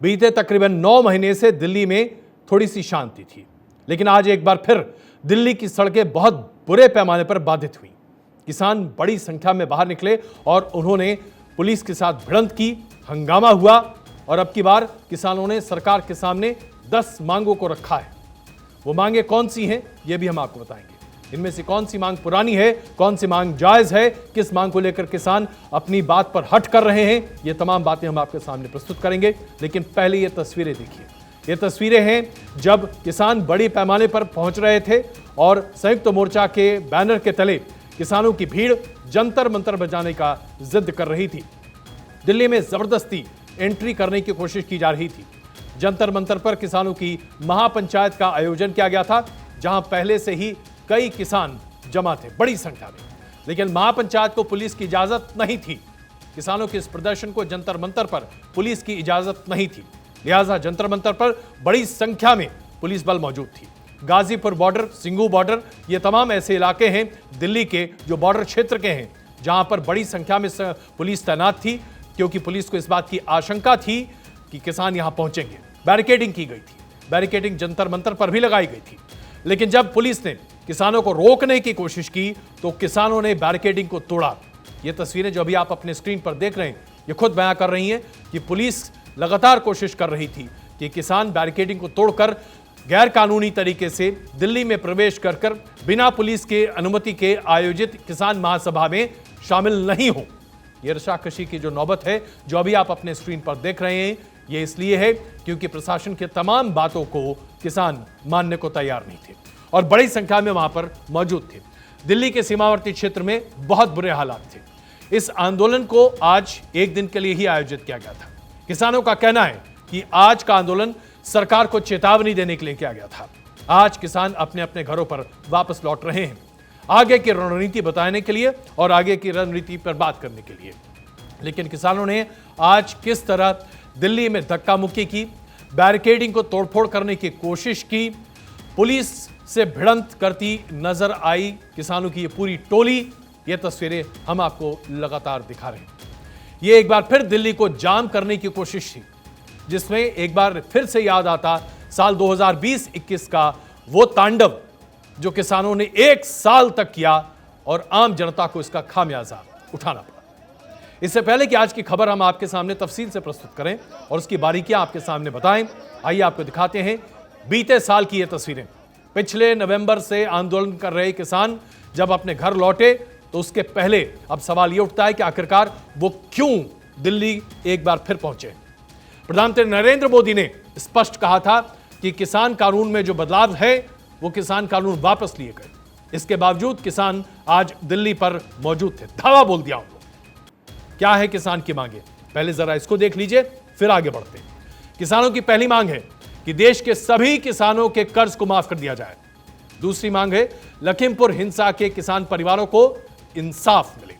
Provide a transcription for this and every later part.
बीते तकरीबन 9 महीने से दिल्ली में थोड़ी सी शांति थी, लेकिन आज एक बार फिर दिल्ली की सड़कें बहुत बुरे पैमाने पर बाधित हुई। किसान बड़ी संख्या में बाहर निकले और उन्होंने पुलिस के साथ भिड़ंत की, हंगामा हुआ और अब की बार किसानों ने सरकार के सामने 10 मांगों को रखा है। वो मांगे कौन सी हैं, ये भी हम आपको बताएंगे। इनमें से कौन सी मांग पुरानी है, कौन सी मांग जायज है, किस मांग को लेकर किसान अपनी बात पर हट कर रहे हैं, ये तमाम बातें हम आपके सामने प्रस्तुत करेंगे। लेकिन पहले ये तस्वीरें देखिए। ये तस्वीरें हैं जब किसान बड़ी पैमाने पर पहुंच रहे थे और संयुक्त मोर्चा के बैनर के तले किसानों की भीड़ जंतर मंतर बजाने का जिद कर रही थी। दिल्ली में जबरदस्ती एंट्री करने की कोशिश की जा रही थी। जंतर मंतर पर किसानों की महापंचायत का आयोजन किया गया था, जहां पहले से ही कई किसान जमा थे बड़ी संख्या में, लेकिन महापंचायत को पुलिस की इजाजत नहीं थी। किसानों के इस प्रदर्शन को जंतर मंतर पर पुलिस की इजाजत नहीं थी, लिहाजा जंतर मंतर पर बड़ी संख्या में पुलिस बल मौजूद थी। गाजीपुर बॉर्डर, सिंघू बॉर्डर, ये तमाम ऐसे इलाके हैं दिल्ली के जो बॉर्डर क्षेत्र के हैं, जहां पर बड़ी संख्या में पुलिस तैनात थी, क्योंकि पुलिस को इस बात की आशंका थी कि किसान यहां पहुंचेंगे। बैरिकेडिंग की गई थी, बैरिकेडिंग जंतर मंतर पर भी लगाई गई थी, लेकिन जब पुलिस ने किसानों को रोकने की कोशिश की तो किसानों ने बैरिकेडिंग को तोड़ा। ये तस्वीरें जो अभी आप अपने स्क्रीन पर देख रहे हैं, ये खुद बयां कर रही हैं कि पुलिस लगातार कोशिश कर रही थी कि किसान बैरिकेडिंग को तोड़कर गैर कानूनी तरीके से दिल्ली में प्रवेश कर बिना पुलिस के अनुमति के आयोजित किसान महासभा में शामिल नहीं हो। यह रशाकशी की जो नौबत है जो अभी आप अपने स्क्रीन पर देख रहे हैं, ये इसलिए है क्योंकि प्रशासन के तमाम बातों को किसान मानने को तैयार नहीं थे और बड़ी संख्या में वहां पर मौजूद थे। दिल्ली के सीमावर्ती क्षेत्र में बहुत बुरे हालात थे। इस आंदोलन को आज एक दिन के लिए ही आयोजित किया गया था। किसानों का कहना है कि आज का आंदोलन सरकार को चेतावनी देने के लिए किया गया था। आज किसान अपने अपने घरों पर वापस लौट रहे हैं, आगे की रणनीति बताने के लिए और आगे की रणनीति पर बात करने के लिए। लेकिन किसानों ने आज किस तरह दिल्ली में धक्का मुक्की की, बैरिकेडिंग को तोड़फोड़ करने की कोशिश की, पुलिस से भिड़ंत करती नजर आई किसानों की ये पूरी टोली, ये तस्वीरें हम आपको लगातार दिखा रहे हैं। ये एक बार फिर दिल्ली को जाम करने की कोशिश थी, जिसमें एक बार फिर से याद आता साल 2020-21 का वो तांडव जो किसानों ने 1 साल तक किया और आम जनता को इसका खामियाजा उठाना पड़ा। इससे पहले कि आज की खबर हम आपके सामने तफसील से प्रस्तुत करें और उसकी बारीकियां आपके सामने बताएं, आइए आपको दिखाते हैं बीते साल की ये तस्वीरें। पिछले नवंबर से आंदोलन कर रहे किसान जब अपने घर लौटे तो उसके पहले अब सवाल यह उठता है कि आखिरकार वो क्यों दिल्ली एक बार फिर पहुंचे। प्रधानमंत्री नरेंद्र मोदी ने स्पष्ट कहा था कि किसान कानून में जो बदलाव है वो किसान कानून वापस लिए गए। इसके बावजूद किसान आज दिल्ली पर मौजूद थे। धावा बोल दिया उन्होंने। क्या है किसान की मांगे, पहले जरा इसको देख लीजिए, फिर आगे बढ़ते हैं। किसानों की पहली मांग है कि देश के सभी किसानों के कर्ज को माफ कर दिया जाए। दूसरी मांग है लखीमपुर हिंसा के किसान परिवारों को इंसाफ मिले।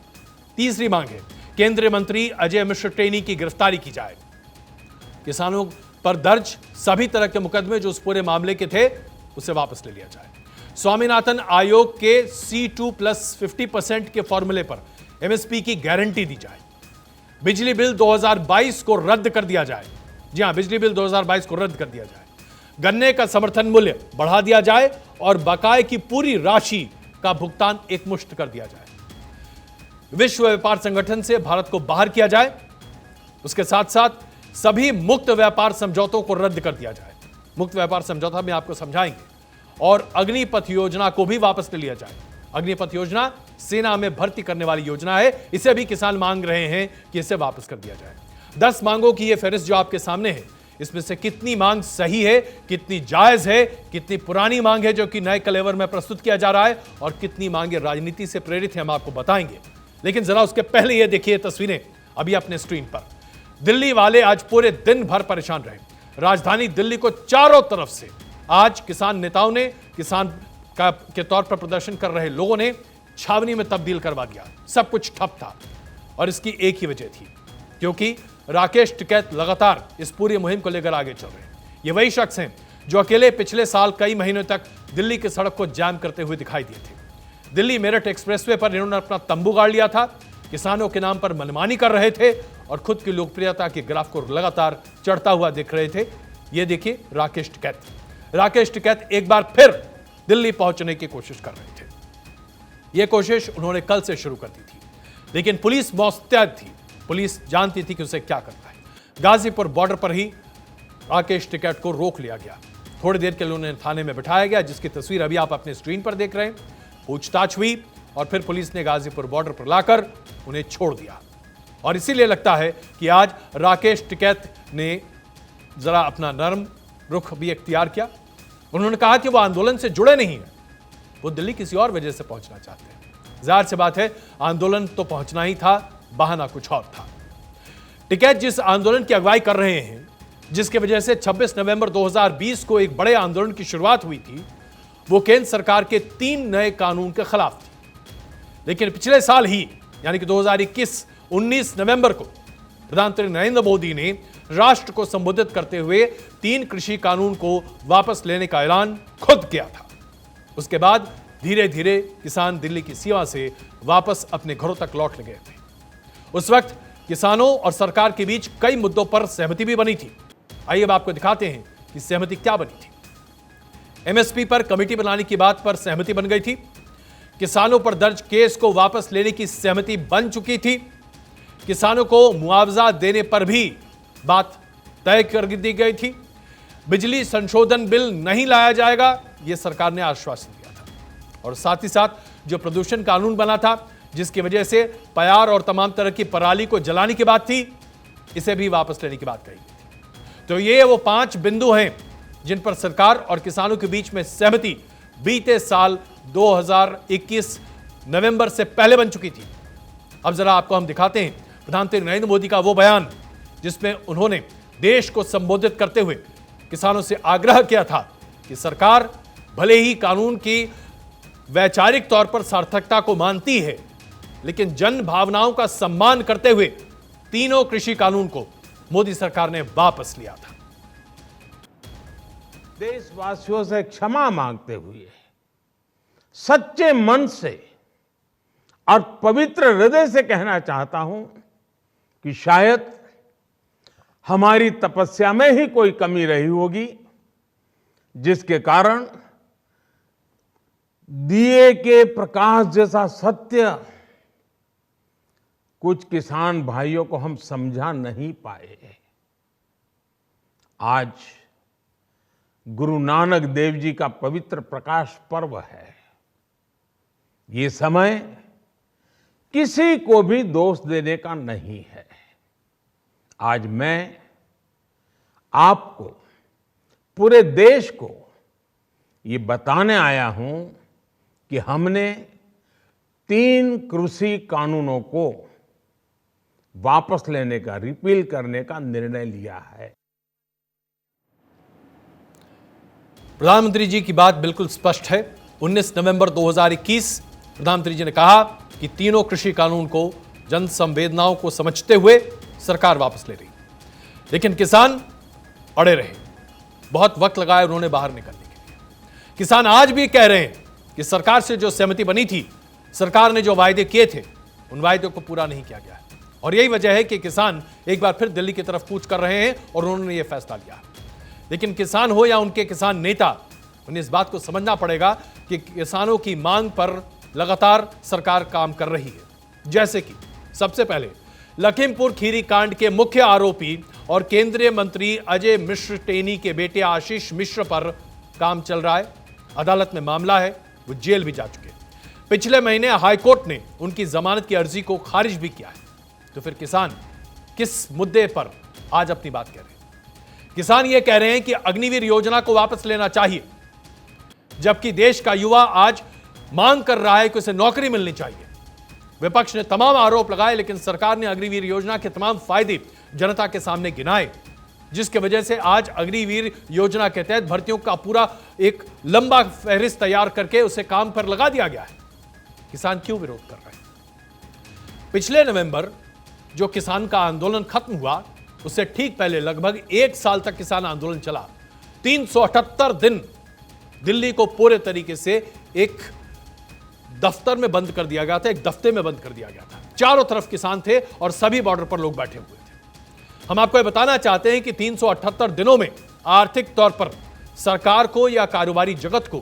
तीसरी मांग है केंद्रीय मंत्री अजय मिश्र टेनी की गिरफ्तारी की जाए। किसानों पर दर्ज सभी तरह के मुकदमे जो उस पूरे मामले के थे उसे वापस ले लिया जाए। स्वामीनाथन आयोग के C2+50% के फॉर्मूले पर MSP की गारंटी दी जाए। बिजली बिल 2022 को रद्द कर दिया जाए। जी हां, बिजली बिल 2022 को रद्द कर दिया जाए। गन्ने का समर्थन मूल्य बढ़ा दिया जाए और बकाये की पूरी राशि का भुगतान एकमुश्त कर दिया जाए। विश्व व्यापार संगठन से भारत को बाहर किया जाए। उसके साथ साथ सभी मुक्त व्यापार समझौतों को रद्द कर दिया जाए। मुक्त व्यापार समझौता में आपको समझाएंगे। और अग्निपथ योजना को भी वापस ले लिया जाए। अग्निपथ योजना सेना में भर्ती करने वाली योजना है, इसे भी किसान मांग रहे हैं कि इसे वापस कर दिया जाए। 10 मांगों की यह फहरिस्त जो आपके सामने है, इसमें से कितनी मांग सही है, कितनी जायज है, कितनी पुरानी मांग है जो कि नए कलेवर में प्रस्तुत किया जा रहा है और कितनी मांगे राजनीति से प्रेरित है, हम आपको बताएंगे। लेकिन जरा उसके पहले यह देखिए तस्वीरें अभी अपने स्क्रीन पर। दिल्ली वाले आज पूरे दिन भर परेशान रहे। राजधानी दिल्ली को चारों तरफ से आज किसान नेताओं ने, किसान के तौर पर प्रदर्शन कर रहे लोगों ने छावनी में तब्दील करवा दिया। सब कुछ ठप था और इसकी एक ही वजह थी, क्योंकि राकेश टिकैत लगातार इस पूरी मुहिम को लेकर आगे चल रहे हैं। ये वही शख्स हैं जो अकेले पिछले साल कई महीनों तक दिल्ली की सड़क को जाम करते हुए दिखाई दिए थे। दिल्ली मेरठ एक्सप्रेसवे पर इन्होंने अपना तंबू गाड़ लिया था। किसानों के नाम पर मनमानी कर रहे थे और खुद की लोकप्रियता के ग्राफ को लगातार चढ़ता हुआ दिख रहे थे। यह देखिए राकेश टिकैत। राकेश टिकैत एक बार फिर दिल्ली पहुंचने की कोशिश कर रहे थे। यह कोशिश उन्होंने कल से शुरू कर दी थी, लेकिन पुलिस मुस्तैद थी। पुलिस जानती थी कि उसे क्या करना है। गाजीपुर बॉर्डर पर ही राकेश टिकैत को रोक लिया गया। थोड़ी देर के लिए उन्हें थाने में बिठाया गया, जिसकी तस्वीर अभी आप अपने स्क्रीन पर देख रहे हैं। पूछताछ हुई और फिर पुलिस ने गाजीपुर बॉर्डर पर लाकर उन्हें छोड़ दिया। और इसीलिए लगता है कि आज राकेश टिकैत ने जरा अपना नरम रुख भी इख्तियार किया। उन्होंने कहा कि वो आंदोलन से जुड़े नहीं हैं, वो दिल्ली किसी और वजह से पहुंचना चाहते हैं। जाहिर सी बात है, आंदोलन तो पहुंचना ही था, बहाना कुछ और था। टिकैत जिस आंदोलन की अगुवाई कर रहे हैं, जिसकी वजह से 26 नवंबर 2020 को एक बड़े आंदोलन की शुरुआत हुई थी, वो केंद्र सरकार के 3 नए कानून के खिलाफ थी। लेकिन पिछले साल ही यानी कि 2021 19 नवंबर को प्रधानमंत्री नरेंद्र मोदी ने राष्ट्र को संबोधित करते हुए 3 कृषि कानून को वापस लेने का ऐलान खुद किया था। उसके बाद धीरे धीरे किसान दिल्ली की सीमा से वापस अपने घरों तक लौट गए थे। उस वक्त किसानों और सरकार के बीच कई मुद्दों पर सहमति भी बनी थी। आइए अब आपको दिखाते हैं कि सहमति क्या बनी थी। एमएसपी पर कमेटी बनाने की बात पर सहमति बन गई थी। किसानों पर दर्ज केस को वापस लेने की सहमति बन चुकी थी। किसानों को मुआवजा देने पर भी बात तय कर दी गई थी। बिजली संशोधन बिल नहीं लाया जाएगा, यह सरकार ने आश्वासन दिया था। और साथ ही साथ जो प्रदूषण कानून बना था, जिसकी वजह से प्यार और तमाम तरह की पराली को जलाने की बात थी, इसे भी वापस लेने की बात कही गई थी। तो ये वो 5 बिंदु हैं जिन पर सरकार और किसानों के बीच में सहमति बीते साल 2021 नवंबर से पहले बन चुकी थी। अब जरा आपको हम दिखाते हैं प्रधानमंत्री नरेंद्र मोदी का वो बयान, जिसमें उन्होंने देश को संबोधित करते हुए किसानों से आग्रह किया था कि सरकार भले ही कानून की वैचारिक तौर पर सार्थकता को मानती है, लेकिन जन भावनाओं का सम्मान करते हुए तीनों कृषि कानून को मोदी सरकार ने वापस लिया था। देशवासियों से क्षमा मांगते हुए सच्चे मन से और पवित्र हृदय से कहना चाहता हूं कि शायद हमारी तपस्या में ही कोई कमी रही होगी, जिसके कारण दिए के प्रकाश जैसा सत्य कुछ किसान भाइयों को हम समझा नहीं पाए। आज गुरु नानक देव जी का पवित्र प्रकाश पर्व है। ये समय किसी को भी दोष देने का नहीं है। आज मैं आपको, पूरे देश को ये बताने आया हूं कि हमने 3 कृषि कानूनों को वापस लेने का, रिपील करने का निर्णय लिया है। प्रधानमंत्री जी की बात बिल्कुल स्पष्ट है। 19 नवंबर 2021 प्रधानमंत्री जी ने कहा कि तीनों कृषि कानून को जन संवेदनाओं को समझते हुए सरकार वापस ले रही, लेकिन किसान अड़े रहे। बहुत वक्त लगाया उन्होंने बाहर निकलने के लिए। किसान आज भी कह रहे हैं कि सरकार से जो सहमति बनी थी, सरकार ने जो वायदे किए थे, उन वायदों को पूरा नहीं किया गया है। और यही वजह है कि किसान एक बार फिर दिल्ली की तरफ कूच कर रहे हैं और उन्होंने यह फैसला लिया। लेकिन किसान हो या उनके किसान नेता, उन्हें इस बात को समझना पड़ेगा कि किसानों की मांग पर लगातार सरकार काम कर रही है। जैसे कि सबसे पहले लखीमपुर खीरी कांड के मुख्य आरोपी और केंद्रीय मंत्री अजय मिश्र टेनी के बेटे आशीष मिश्र पर काम चल रहा है। अदालत में मामला है, वो जेल भी जा चुके हैं। पिछले महीने हाईकोर्ट ने उनकी जमानत की अर्जी को खारिज भी किया है। तो फिर किसान किस मुद्दे पर आज अपनी बात कह रहे हैं? किसान ये कह रहे हैं कि अग्निवीर योजना को वापस लेना चाहिए, जबकि देश का युवा आज मांग कर रहा है कि उसे नौकरी मिलनी चाहिए। विपक्ष ने तमाम आरोप लगाए, लेकिन सरकार ने अग्निवीर योजना के तमाम फायदे जनता के सामने गिनाए, जिसकी वजह से आज अग्निवीर योजना के तहत भर्तियों का पूरा एक लंबा फहरिस्त तैयार करके उसे काम पर लगा दिया गया है। किसान क्यों विरोध कर रहे हैं? पिछले नवंबर जो किसान का आंदोलन खत्म हुआ, उससे ठीक पहले लगभग 1 साल तक किसान आंदोलन चला। 378 दिन दिल्ली को पूरे तरीके से एक दफ्तर में बंद कर दिया गया था, एक दफ्ते में बंद कर दिया गया था। चारों तरफ किसान थे और सभी बॉर्डर पर लोग बैठे हुए थे। हम आपको यह बताना चाहते हैं कि 378 दिनों में आर्थिक तौर पर सरकार को या कारोबारी जगत को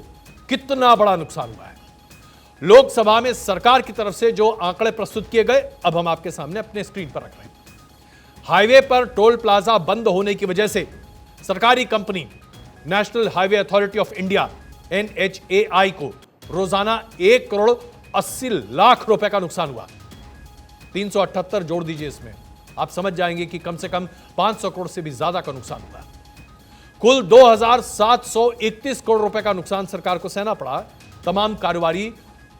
कितना बड़ा नुकसान हुआ है। लोकसभा में सरकार की तरफ से जो आंकड़े प्रस्तुत किए गए, अब हम आपके सामने अपने स्क्रीन पर रख रहे हैं। हाईवे पर टोल प्लाजा बंद होने की वजह से सरकारी company national highway authority of India NHAI को रोजाना 1 करोड़ 80 लाख रुपए का नुकसान हुआ। 378 जोड़ दीजिए इसमें, आप समझ जाएंगे कि कम से कम 500 करोड़ से भी ज्यादा का नुकसान हुआ। कुल 2731 करोड़ रुपए का नुकसान सरकार को सहना पड़ा तमाम कारोबारी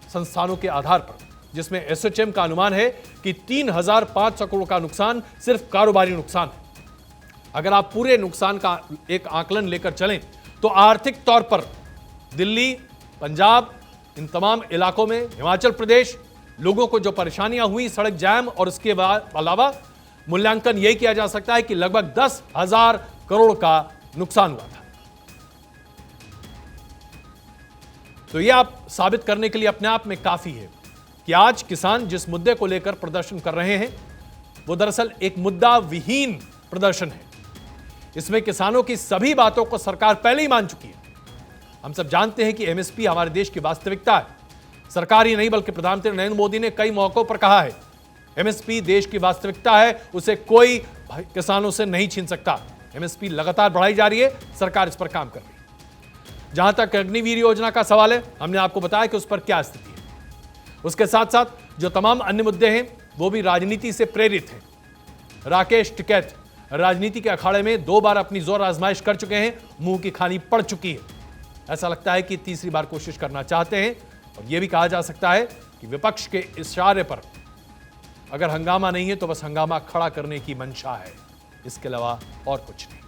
संस्थानों के आधार पर, जिसमें एसोचैम का अनुमान है कि 3500 करोड़ का नुकसान सिर्फ कारोबारी नुकसान है। अगर आप पूरे नुकसान का एक आकलन लेकर चलें तो आर्थिक तौर पर दिल्ली, पंजाब, इन तमाम इलाकों में, हिमाचल प्रदेश, लोगों को जो परेशानियां हुई, सड़क जाम और इसके अलावा मूल्यांकन यही किया जा सकता है कि लगभग 10,000 करोड़ का नुकसान हुआ था। तो यह आप साबित करने के लिए अपने आप में काफी है कि आज किसान जिस मुद्दे को लेकर प्रदर्शन कर रहे हैं वो दरअसल एक मुद्दा विहीन प्रदर्शन है। इसमें किसानों की सभी बातों को सरकार पहले ही मान चुकी है। हम सब जानते हैं कि एमएसपी हमारे देश की वास्तविकता है। सरकार ही नहीं बल्कि प्रधानमंत्री नरेंद्र मोदी ने कई मौकों पर कहा है एमएसपी देश की वास्तविकता है, उसे कोई किसानों से नहीं छीन सकता। एमएसपी लगातार बढ़ाई जा रही है, सरकार इस पर काम कर रही है। जहां तक अग्निवीर योजना का सवाल है, हमने आपको बताया कि उस पर क्या स्थिति है। उसके साथ साथ जो तमाम अन्य मुद्दे हैं वो भी राजनीति से प्रेरित हैं। राकेश टिकैत राजनीति के अखाड़े में 2 बार अपनी जोर आजमाइश कर चुके हैं, मुंह की खानी पड़ चुकी है। ऐसा लगता है कि तीसरी बार कोशिश करना चाहते हैं। और यह भी कहा जा सकता है कि विपक्ष के इशारे पर अगर हंगामा नहीं है तो बस हंगामा खड़ा करने की मंशा है, इसके अलावा और कुछ नहीं।